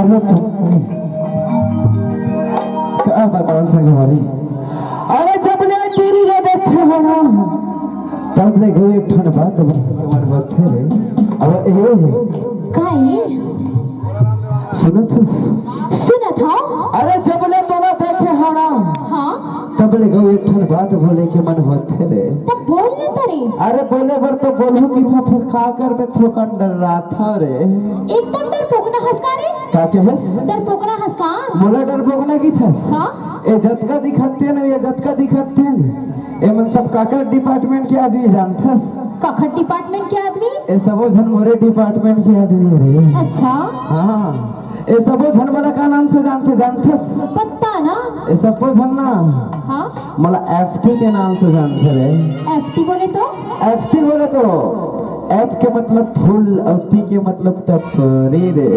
अरे तुम क्या बताओ संगवारी। अरे जब ले तेरी रे देखे हो ना तब ले गए एक ठन बात तुम्हारे बैठे रे। अब ये काहे सुना था। अरे जब ले तोला देखे हो ना हाँ तब ले गए एक ठन बात बोले के मन होते रे। तब बोलने तरे अरे बोले बर तो बोलू की था फिर खा कर मैं थोकन डर रहा था रे। एकदम डरपोक ना हंसका रे। क्या कहस डरपोक ना हंसका मोला डरपोक ना की था। हाँ ए झटका दिखाते न ये झटका दिखाते न ए मन सब काकर डिपार्टमेंट के आदमी जानथस। कखट डिपार्टमेंट के आदमी ए सबो झन मोरे डिपार्टमेंट के आदमी रे। अच्छा हां ए सबो झन वाला का नाम से जानथस पता ना। ए सबो झन ना हाँ मला एफटी के नाम से जानते रे। एफटी बोले तो एफटी बोले तो एफ के मतलब फुल और टी के मतलब टपरी रे।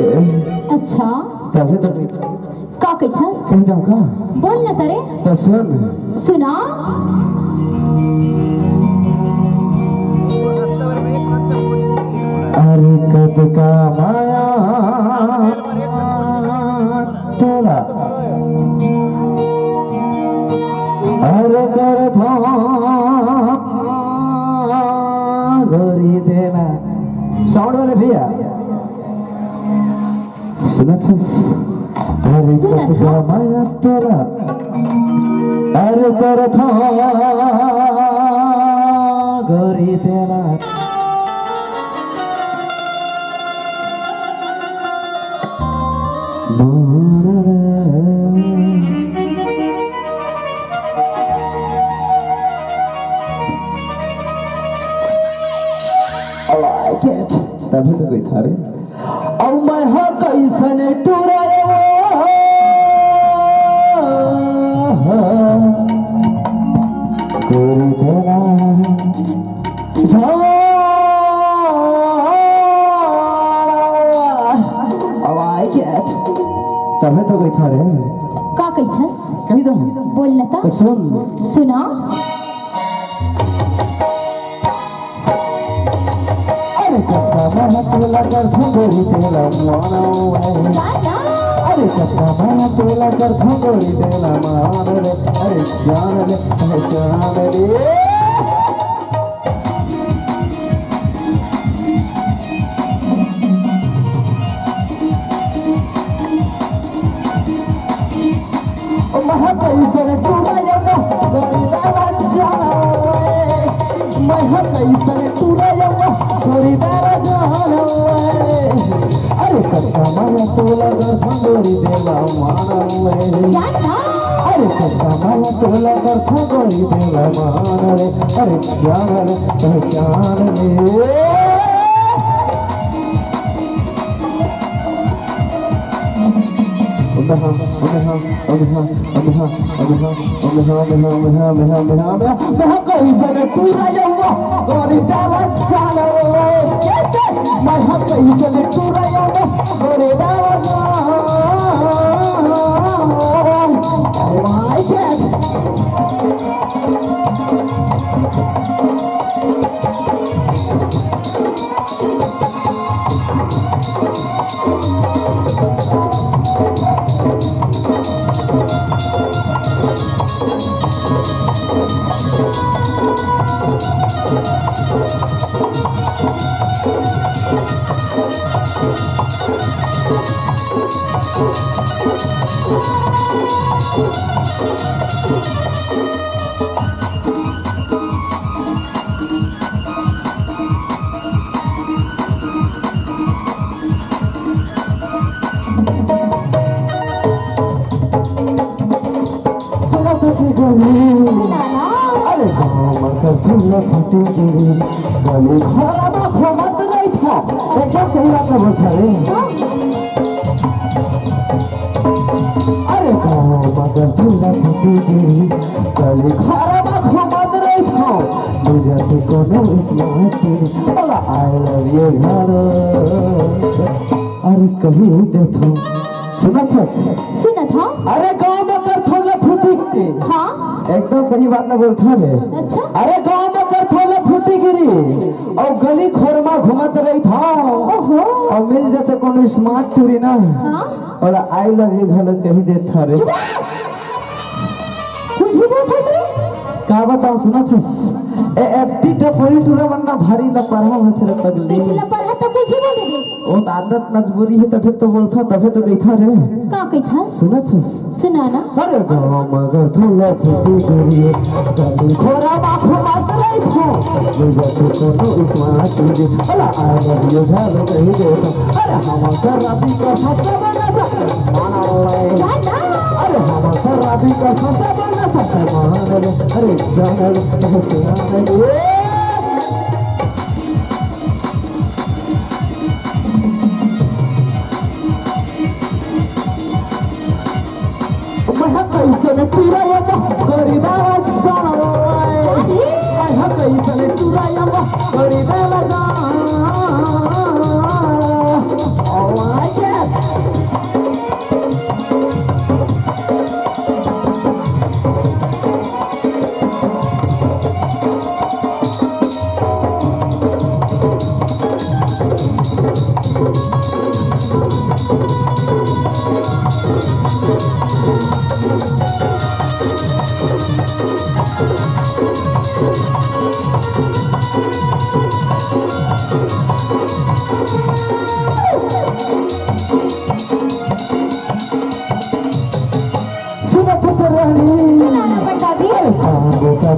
अच्छा तभी तो का कहछस कह दम का बोल ना तरे। तो सुन सुना अरे कद का माया तेरा अरे कर गोरी देना साउंड वाले भैया सुना था। अरे कद का माया तेरा अरे कर गोरी देना तभी तो कोई था रे। और मैं हाँ कैसन टुराए कोई तेरा अब आई कैट तभी तो कोई था रे। का कहछस कही दो बोल ना तो ता सुन सुना मैं तोला कर भंगोरी तेला मानो जाना अरे कत्ता मैं तोला कर भंगोरी तेला मानो रे। अरे जान रे पहचान रे। मैं कैसे टूटा जाऊंगा गोरी दावा जानो मैं कैसे टूटा जाऊंगा गोरी दावा जानो। अरे कत्ता मैं तोला कर भंगोरी तेला मानो जाना अरे कत्ता मैं तोला कर भंगोरी तेला मानो रे। अरे जान रे पहचान रे। अरे फूल फटेगी गली खराब खोमत नहीं था ऐसा सही बात है बोलता रे। अरे मगर फूल फटेगी गली खराब खोमत नहीं था मुझे तो कोनो स्मार्टी बोला आई लव यू यार। अरे कहीं देखो सुना था अरे गाँव में कर थोड़ा फूटी। हाँ एकदम सही बात ना बोलता है। अच्छा अरे गाँव में कर थोड़ा फूटी सुती गिरी और गली खोरमा घुमत रही था ओहो और मिल जाते कोनो स्मार्ट टूरी ना हाँ और आई लव यू भले कही दे था रे कुछ भी बोल थे का बताओ सुना था ए एफटी टपोरी टूरा बनना भारी ला पढ़ा है तेरा तगली इसला पढ़ा तो कुछ ही बोल दे वो तो आदत मजबूरी है तभी तो बोलता तभी तो देखा रे का कहता सुना था सुनाना अरे गाँव मगर थोड़ा फूटी करिए गली खोरा बाखो बात रही था मुझे तो कोनो स्मार्ट टूरी अला आई लव यू भले कही दे था अरे हम शराबी का फंसा बना था माना जाना अरे हम शराबी का फंसा बना था माना अरे जान कैसे पूरा गरीबा कैसे पूरा गरीबा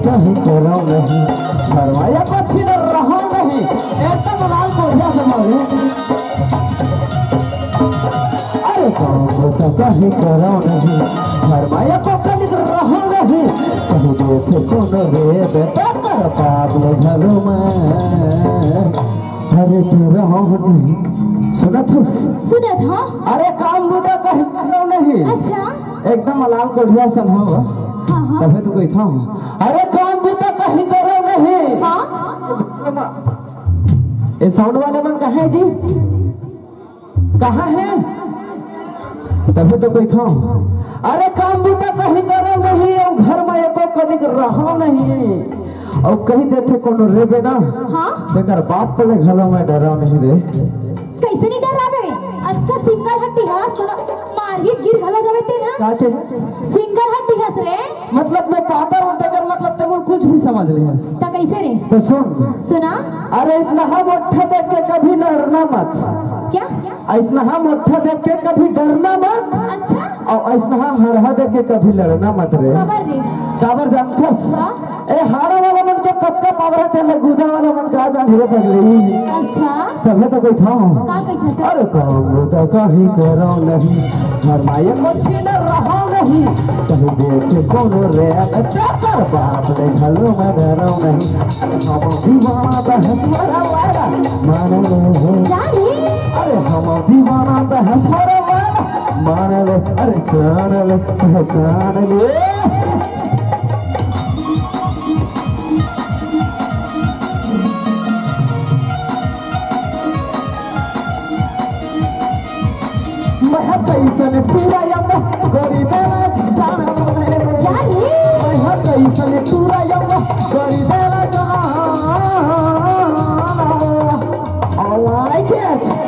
कहीं करो नहीं घरवाया पक्षी न रहो नहीं एकदम लाल कोढ़िया समारे अरे तो कहीं करो नहीं घरवाया पक्षी न रहो नहीं कहीं देखे कोनो रे बेटा कर पागल घरों में अरे तू रहो नहीं सुना था अरे काम बुदा कहीं करो नहीं अच्छा एकदम लाल कोढ़िया सन हो तभी तो कोई था अरे काम भी तो कहीं करो नहीं हाँ ये साउंड वाले मन कहाँ है जी कहाँ है तभी तो कोई था अरे काम भी तो कहीं करो नहीं और घर में एको कभी रहो नहीं और कहीं देते कोनो रेबे ना हाँ बेकार बाप पले घरों में डरो नहीं रे कैसे नहीं डरावे अक्का सिंगल हट्टी हाथ मार ही गिर घला जावे ते ना काटे सिंगल हट्टी हंस रे मतलब मैं पाता हूँ तकर मतलब तुम कुछ भी समझ ले ता कैसे रे तो सुन सुना अरे इस नहा मोठा देख के कभी डरना मत क्या इस नहा मोठा देख के कभी डरना मत अच्छा और इस नहा हरहा देख के कभी लड़ना मत रे खबर रे काबर जानथस हाँ? ए हारा वाला मन के कत्ता पावरा ते लगुदा वाला मन का जान हीरो पगली अच्छा तबे तो कोई था का कहता अरे काम तो कहीं करो नहीं घर माया मछली न रहो नहीं कहीं देखे कोनो रे अच्छा कर बाप रे घलो में डरो नहीं अरे हम दीवाना बहस वाला वाला मान ले जानी अरे हम दीवाना बहस वाला वाला मान ले अरे जान ले पहचान ले कैसन पूरा यम गरी देला शान जानी मैं कैसन पूरा यम गरी देला जान I like it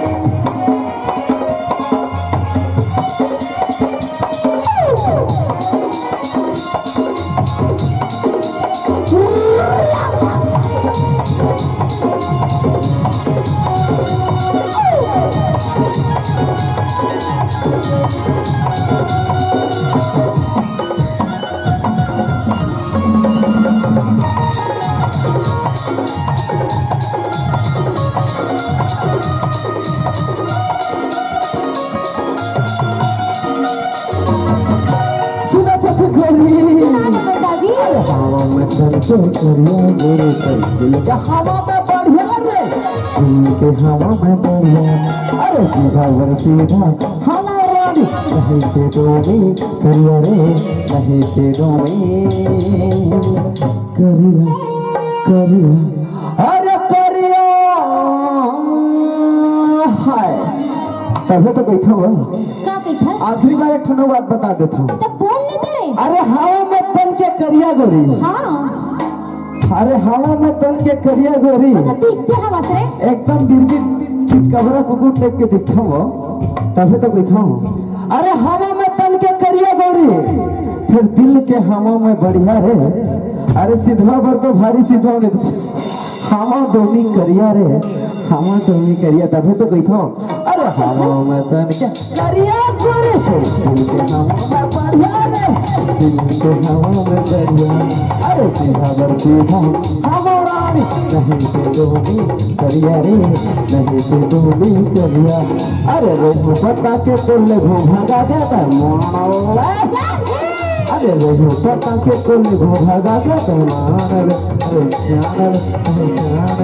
करिया मेरे दिल के हवा में बढ़िया रे दिल के हवा में बढ़िया अरे सीधा वर सीधा हवा रानी कहीं से डोबी करिया रे कहीं से डोबी करिया करिया अरे करिया हाय तभी तो बैठा हुआ का कहता आखिरी बार एक ठनो बात बता देता हूँ तब बोल लेते रे अरे हवा में तन के करिया गोरी हाँ अरे हवा में तन के करिया गोरी अच्छा दिखते हवा से एकदम बिरबिर चितकबरा कुकुर टाइप के दिखता हो तभी तो कहता हूँ अरे हवा में तन के करिया गोरी फिर दिल के हवा में बढ़िया रे अरे सिधवा पर तो भारी सिधवा में हवा दोनी करिया रे हवा दोनी करिया तभी तो कहता हूँ अरे हवा में तन के करिया गोरी फिर दिल के हवा में बढ़िया रे दिल के हवा में बढ़िया अरे सीधा बर सीधा हमारा नहीं तो दोनी करिया रे नहीं तो दोनी करिया अरे रोहू पता के कोल्ले घो भागा जाता मोड़ा अरे रोहू पता के कोल्ले घो भागा जाता मानव अरे जानव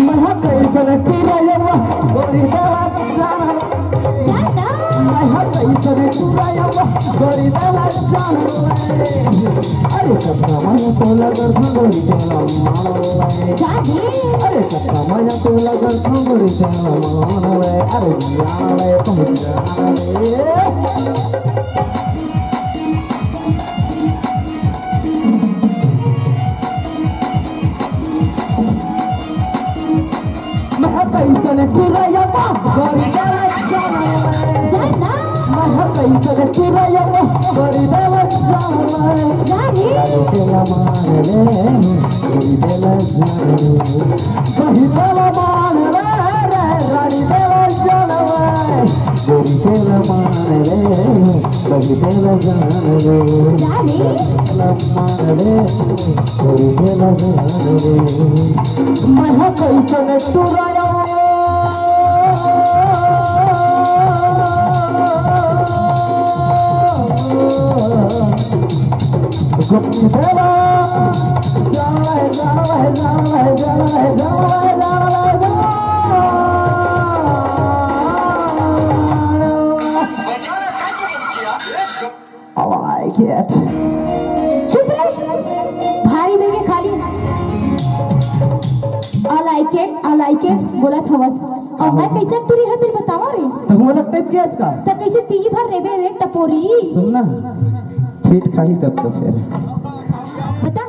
महा कैसन किराया गोरी दाला जानव महा कैसन किराया गोरी दाला जानव अरे कथा माया तो लगर संगोरी चला मानव अरे कथा माया तो लगर संगोरी चला मानव अरे जानव पहुंच कैसन किराया गोरी दाला जानव महा कैसन किराया गोरी दाला जानव तेला मान ले गोरी दाला जानव कही तेला मान ले रानी दाला जानव गोरी तेला मान ले कही तेला जानव तेला मान ले गोरी तेला जानव महा कैसन किराया देवा जाना है जाना है जाना है जाना है जाना है जाना है I like it. चुप रहे भाई देखे खाली I like it बोला था बस और मैं कैसे तुरी है तेरे बतावा रे तो वो लगता है क्या इसका तो कैसे तीही भर रेबे रे टपोरी सुनना फिट खाई तब तो फिर बता